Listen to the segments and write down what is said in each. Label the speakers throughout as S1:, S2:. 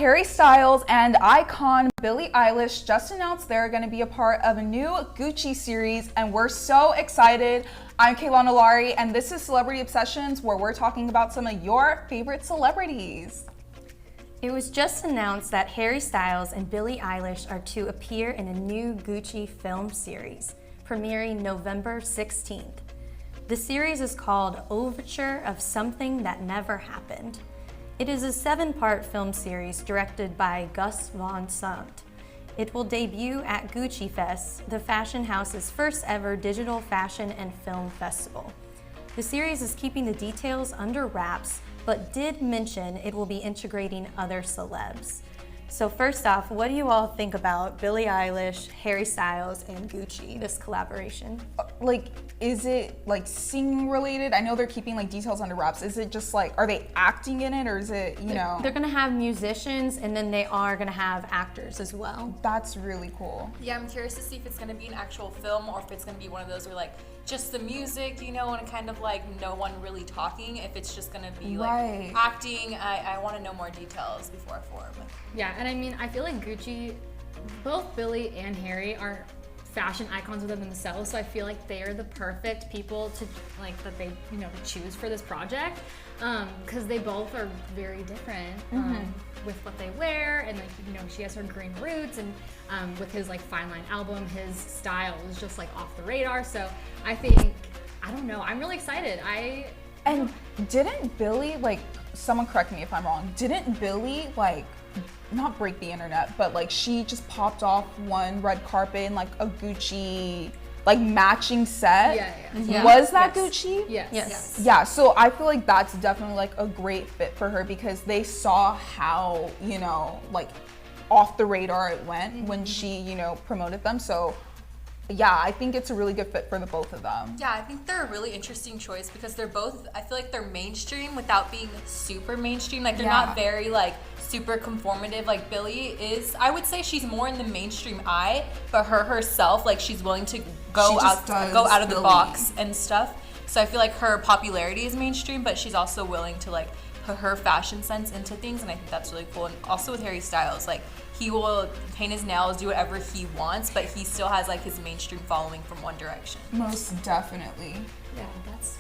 S1: Harry Styles and icon Billie Eilish just announced they're going to be a part of a new Gucci series, and we're so excited. I'm Kaylana Lari, and this is Celebrity Obsessions, where we're talking about some of your favorite celebrities.
S2: It was just announced that Harry Styles and Billie Eilish are to appear in a new Gucci film series, premiering November 16th. The series is called Overture of Something That Never Happened. It is a 7-part film series directed by Gus Van Sant. It will debut at Gucci Fest, the fashion house's first ever digital fashion and film festival. The series is keeping the details under wraps, but did mention it will be integrating other celebs. So first off, what do you all think about Billie Eilish, Harry Styles, and Gucci, this collaboration?
S1: Like, is it like singing related? I know they're keeping like details under wraps. Is it just like, are they acting in it, or is it, you know?
S2: They're gonna have musicians, and then they are gonna have actors as well.
S1: That's really cool.
S3: Yeah, I'm curious to see if it's gonna be an actual film or if it's gonna be one of those where like just the music, you know, and kind of like no one really talking. If it's just gonna be like acting, I want to know more details before I form.
S4: Yeah, and I mean, I feel like Gucci, both Billie and Harry are fashion icons within themselves, so I feel like they are the perfect people to like that they to choose for this project, because they both are very different with what they wear, and like she has her green roots, and with his like Fine Line album, his style is just like off the radar. So I think I'm really excited.
S1: And didn't Billie, like, someone correct me if I'm wrong, didn't Billie like not break the internet, but like she just popped off one red carpet in like a Gucci like matching set?
S4: Yeah.
S1: Was that Gucci?
S4: Yes.
S1: Yeah, so I feel like that's definitely like a great fit for her, because they saw how, like off the radar it went when she, promoted them. So yeah, I think it's a really good fit for the both of them.
S3: Yeah, I think they're a really interesting choice because they're both, I feel like they're mainstream without being super mainstream. Like they're not very like super conformative. Like Billie is, I would say she's more in the mainstream eye, but herself, like she's willing to go out of the box and stuff. So I feel like her popularity is mainstream, but she's also willing to like put her fashion sense into things, and I think that's really cool. And also with Harry Styles, like he will paint his nails, do whatever he wants, but he still has like his mainstream following from One Direction.
S1: Most definitely.
S4: Yeah,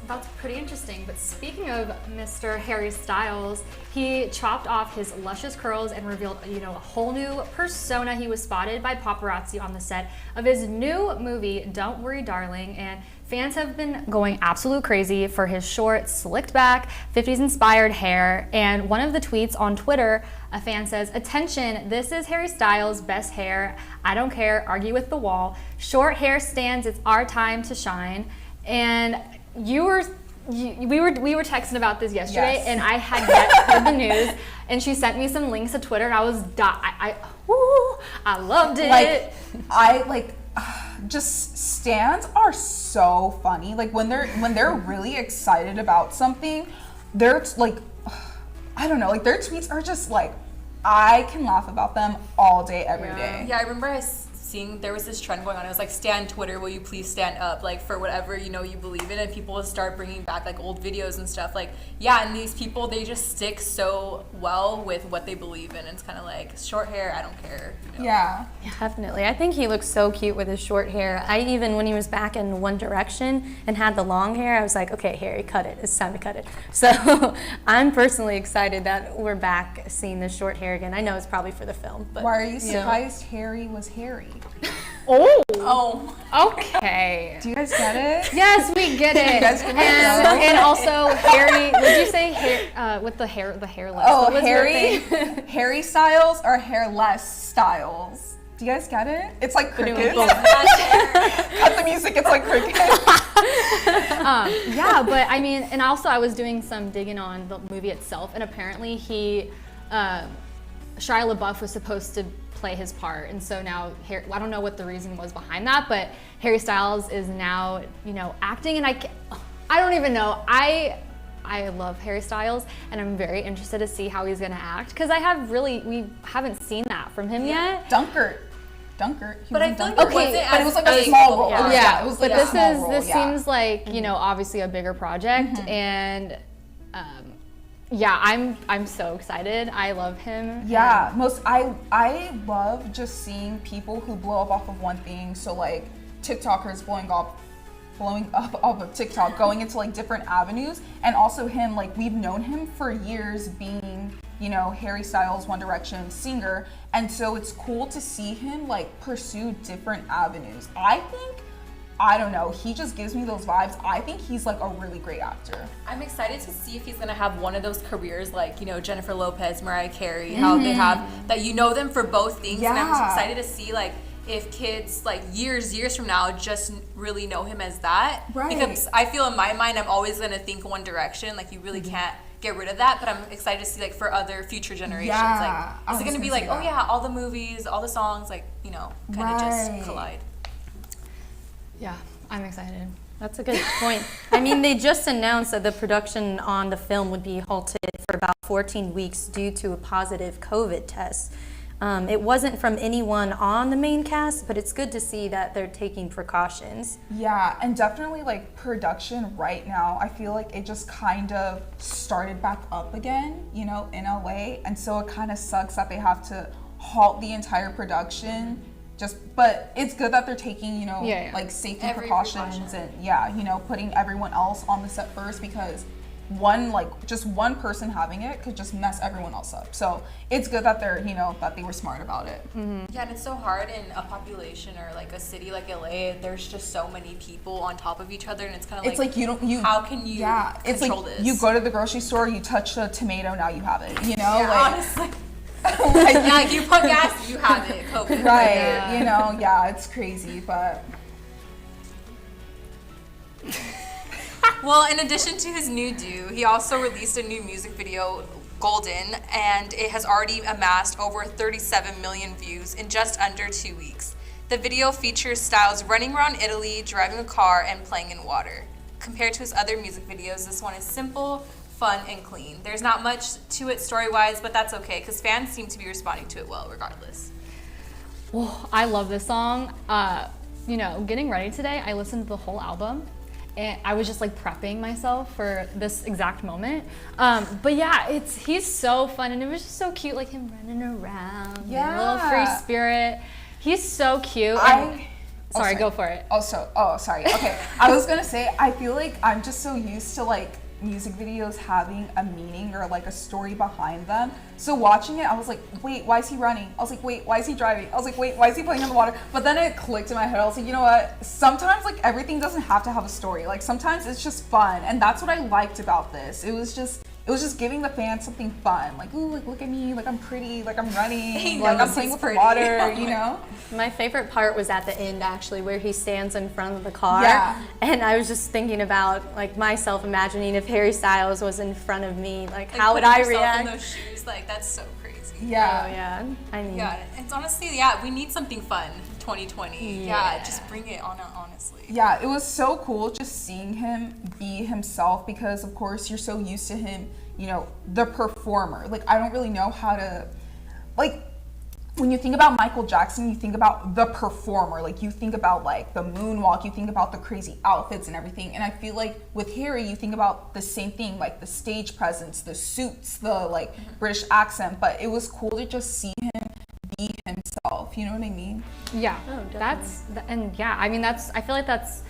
S4: that's pretty interesting. But speaking of Mr. Harry Styles, he chopped off his luscious curls and revealed, a whole new persona. He was spotted by paparazzi on the set of his new movie, Don't Worry Darling, and fans have been going absolute crazy for his short, slicked back, 50s inspired hair. And one of the tweets on Twitter, a fan says, "Attention, this is Harry Styles' best hair. I don't care, argue with the wall. Short hair stands, it's our time to shine." And we were texting about this yesterday, and I had yet heard the news, and she sent me some links to Twitter, and I was I loved it.
S1: Just stans are so funny. Like when they're really excited about something, they're like, I don't know, like their tweets are just like, I can laugh about them all day, every day.
S3: Yeah, I remember seeing there was this trend going on. It was like, "Stan Twitter, will you please stand up?" Like for whatever you believe in, and people will start bringing back like old videos and stuff. Like and these people, they just stick so well with what they believe in. It's kind of like short hair, I don't care.
S1: Yeah,
S2: definitely. I think he looks so cute with his short hair. When he was back in One Direction and had the long hair, I was like, okay, Harry, cut it. It's time to cut it. So I'm personally excited that we're back seeing the short hair again. I know it's probably for the film, but
S1: why are you surprised Harry was Harry?
S4: Oh, okay.
S1: Do you guys get it?
S4: Yes, we get it.
S1: You guys get it?
S4: And also Harry, would you say hair with the hairless?
S1: Oh, Harry Styles or hairless Styles? Do you guys get it? It's like crickets. Cut the music, it's like crickets.
S4: Yeah, but I mean, and also I was doing some digging on the movie itself, and apparently Shia LaBeouf was supposed to play his part, and so now I don't know what the reason was behind that, but Harry Styles is now acting, and I don't even know. I love Harry Styles, and I'm very interested to see how he's gonna act, because we haven't seen that from him yet.
S1: Dunkirk.
S3: But I feel like
S1: but it was like a small role.
S4: Yeah,
S1: it was
S4: like
S1: but
S4: this seems like obviously a bigger project, and Yeah, I'm so excited. I love him.
S1: Yeah, I love just seeing people who blow up off of one thing. So like TikTokers blowing up off of TikTok, going into like different avenues, and also him, like we've known him for years being, you know, Harry Styles, One Direction singer, and so it's cool to see him like pursue different avenues. I don't know, he just gives me those vibes. I think he's like a really great actor.
S3: I'm excited to see if he's gonna have one of those careers like, you know, Jennifer Lopez, Mariah Carey, how they have that, you know them for both things.
S1: Yeah.
S3: And I'm excited to see like if kids like years from now just really know him as that.
S1: Right.
S3: Because I feel in my mind I'm always gonna think One Direction, like you really can't get rid of that, but I'm excited to see like for other future generations,
S1: Yeah,
S3: like is it gonna be like, oh yeah, all the movies, all the songs, like, you know, kind of just collide.
S4: Yeah, I'm excited.
S2: That's a good point. I mean, they just announced that the production on the film would be halted for about 14 weeks due to a positive COVID test. It wasn't from anyone on the main cast, but it's good to see that they're taking precautions.
S1: Yeah, and definitely like production right now, I feel like it just kind of started back up again, you know, in LA, and so it kind of sucks that they have to halt the entire production. But it's good that they're taking, you know, like safety precautions and you know, putting everyone else on the set first, because just one person having it could just mess everyone else up. So it's good that they're, you know, that they were smart about it.
S3: Yeah, and it's so hard in a population or like a city like LA. There's just so many people on top of each other, and it's kind of like,
S1: it's like
S3: how can you
S1: it's
S3: control
S1: like
S3: this?
S1: you go to the grocery store, you touch a tomato, now you have it, you know?
S3: Yeah,
S1: like,
S3: honestly.
S1: like,
S3: Yeah, you put gas, you have it, COVID.
S1: right, you know, it's crazy, but
S3: Well, in addition to his new due, he also released a new music video, Golden, and it has already amassed over 37 million views in just under 2 weeks. The video features Styles running around Italy, driving a car, and playing in water. Compared to his other music videos, this one is simple, fun, and clean. There's not much to it story-wise, but that's okay, because fans seem to be responding to it well regardless.
S4: Well, I love this song. You know, getting ready today, I listened to the whole album, and I was just like prepping myself for this exact moment. But yeah, he's so fun, and it was just so cute, like him running around, a little free spirit. He's so cute. Sorry, go for it.
S1: Sorry. Okay, I was gonna say, I feel like I'm just so used to like music videos having a meaning or like a story behind them. So watching it, I was like, wait, why is he running? I was like, wait, why is he driving? I was like, wait, why is he playing in the water? But then it clicked in my head. I was like, you know what? Sometimes like everything doesn't have to have a story. Like sometimes it's just fun, and that's what I liked about this. It was just giving the fans something fun. Like, ooh, like look at me, like I'm pretty, like I'm running, like I'm playing with the water, you know?
S2: My favorite part was at the end, actually, where he stands in front of the car.
S1: Yeah.
S2: And I was just thinking about like myself imagining if Harry Styles was in front of me, like how would I react?
S3: In those shoes, like that's so crazy.
S1: Yeah.
S2: Oh yeah. I mean,
S3: Yeah, it's honestly, we need something fun. 2020. Yeah, just bring it on, honestly.
S1: Yeah, it was so cool just seeing him be himself, because of course you're so used to him, you know, the performer. Like I don't really know how to, like, when you think about Michael Jackson, you think about the performer. Like you think about like the moonwalk, you think about the crazy outfits and everything. And I feel like with Harry, you think about the same thing, like the stage presence, the suits, the like British accent. But it was cool to just see him be himself. You know what I mean?
S4: Yeah, I mean I feel like that's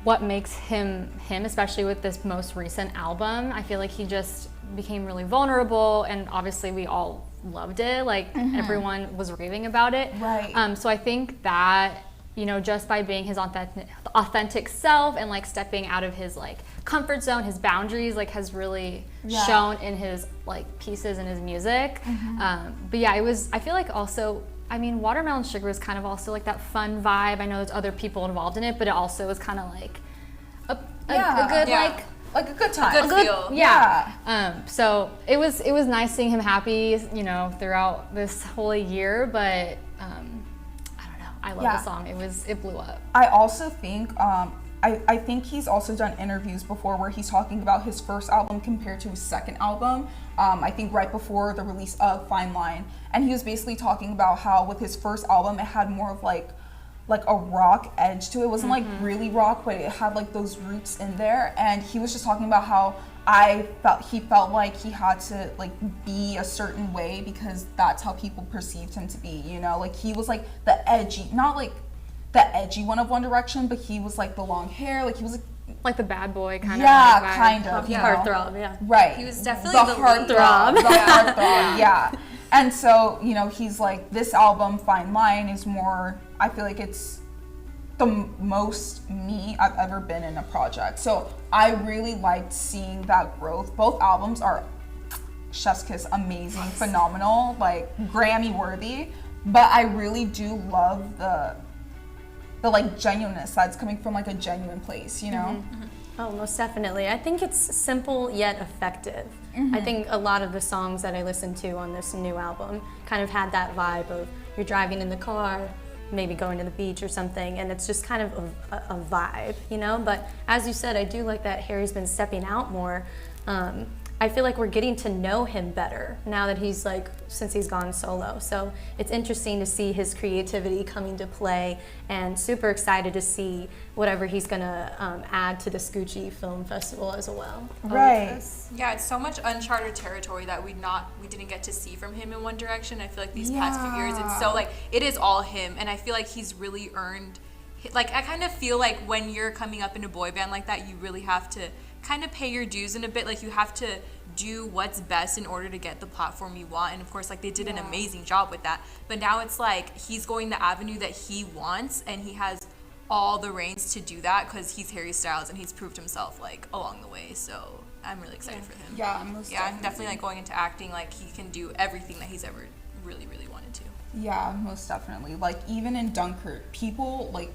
S4: what makes him, especially with this most recent album. I feel like he just became really vulnerable, and obviously we all loved it. Like everyone was raving about it.
S1: Right.
S4: So I think that, you know, just by being his authentic self and like stepping out of his like comfort zone, his boundaries, like has really shown in his like pieces and his music. But yeah, I feel like also, I mean, Watermelon Sugar was kind of also like that fun vibe. I know there's other people involved in it, but it also was kind of like a good
S1: like a good time.
S3: A good feel.
S4: Yeah. So it was nice seeing him happy, you know, throughout this whole year. But I don't know. I love the song. It blew up.
S1: I also think I think he's also done interviews before where he's talking about his first album compared to his second album. I think right before the release of Fine Line, and he was basically talking about how with his first album it had more of like a rock edge to it. It wasn't like really rock, but it had like those roots in there. And he was just talking about how he felt like he had to like be a certain way because that's how people perceived him to be, you know? Like he was like the edgy, not like the edgy one of One Direction, but he was like the long hair, like he was
S4: like the bad boy kind of.
S1: Yeah,
S4: vibe.
S1: kind of. You know?
S2: Heartthrob, yeah.
S1: Right.
S3: He was definitely the
S1: heartthrob. The heartthrob, yeah. And so, you know, he's like, this album, Fine Line, is more, I feel like it's the most me I've ever been in a project. So I really liked seeing that growth. Both albums are chef's kiss, amazing, phenomenal, like Grammy worthy. But I really do love the like genuineness that's coming from like a genuine place, you know?
S2: Oh, most definitely. I think it's simple yet effective. I think a lot of the songs that I listened to on this new album kind of had that vibe of you're driving in the car, maybe going to the beach or something, and it's just kind of a vibe, you know? But as you said, I do like that Harry's been stepping out more. I feel like we're getting to know him better now that he's like, since he's gone solo. So it's interesting to see his creativity coming to play, and super excited to see whatever he's gonna add to the Gucci Film Festival as well.
S1: Right.
S3: Yeah, it's so much uncharted territory that we didn't get to see from him in One Direction. I feel like these past few years, it's so like, it is all him, and I feel like he's really earned, like I kind of feel like when you're coming up in a boy band like that, you really have to kind of pay your dues in a bit. Like you have to do what's best in order to get the platform you want, and of course like they did an amazing job with that, but now it's like he's going the avenue that he wants, and he has all the reins to do that because he's Harry Styles and he's proved himself like along the way. So I'm really excited for him.
S1: Yeah,
S3: definitely like going into acting, like he can do everything that he's ever really wanted to.
S1: Yeah, most definitely. Like even in Dunkirk, people like,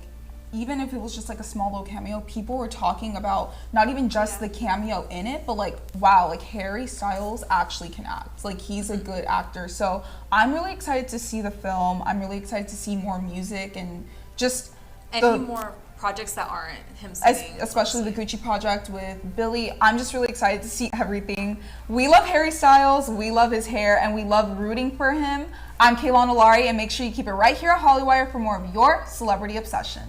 S1: even if it was just like a small little cameo, people were talking about not even just the cameo in it, but like, wow, like Harry Styles actually can act. Like he's a good actor. So I'm really excited to see the film. I'm really excited to see more music and just
S3: any more projects that aren't him singing.
S1: Especially the Gucci project with Billie. I'm just really excited to see everything. We love Harry Styles, we love his hair, and we love rooting for him. I'm Kaylana Lari, and make sure you keep it right here at Hollywire for more of your celebrity obsession.